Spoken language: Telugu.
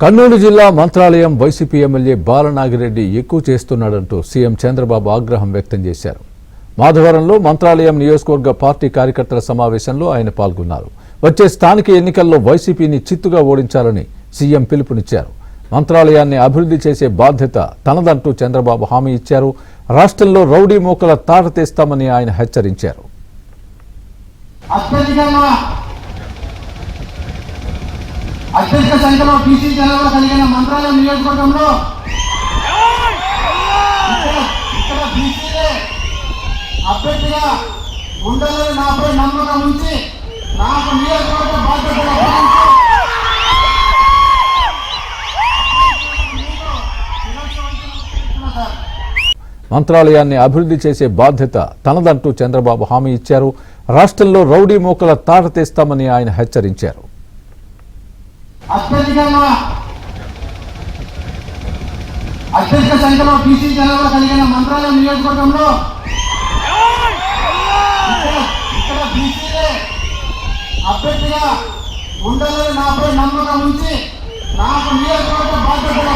కర్నూలు జిల్లా మంత్రాలయం వైసీపీ ఎమ్మెల్యే బాలనాగిరెడ్డి ఎక్కువ చేస్తున్నాడంటూ సీఎం చంద్రబాబు ఆగ్రహం వ్యక్తం చేశారు. మాధవరంలో మంత్రాలయం నియోజకవర్గ పార్టీ కార్యకర్తల సమావేశంలో ఆయన పాల్గొన్నారు. వచ్చే స్థానిక ఎన్నికల్లో వైసీపీని చిత్తుగా ఓడించాలని సీఎం పిలుపునిచ్చారు. మంత్రాలయాన్ని అభివృద్ధి చేసే బాధ్యత తనదంటూ చంద్రబాబు హామీ ఇచ్చారు. రాష్ట్రంలో రౌడీ మూకల తాట తీస్తామని ఆయన హెచ్చరించారు. అత్యధిక సంఖ్యలో బీసీ జనాభా కలిగిన మంత్రాలయం నియోజకవర్గంలో ఇక్కడ బీసీలే అభ్యర్థిగా ఉండాలని నాపై నమ్మకం ఉంచి నాకు నియోజకవర్గ బాధ్యతలు మంత్రాలయాన్ని అభివృద్ధి చేసే బాధ్యత తనదంటూ చంద్రబాబు హామీ ఇచ్చారు. రాష్ట్రంలో రౌడీ మూకల తాట తీస్తామని ఆయన హెచ్చరించారు. అత్యధిక సంఖ్యలో బీసీ జనాభా కలిగిన మంత్రాలయం నియోజకవర్గంలో ఇక్కడ బీసీలే అభ్యర్థిగా ఉండాలని నాపై నమ్మకం ఉంచి నాకు నియోజకవర్గ బాధ్యతలు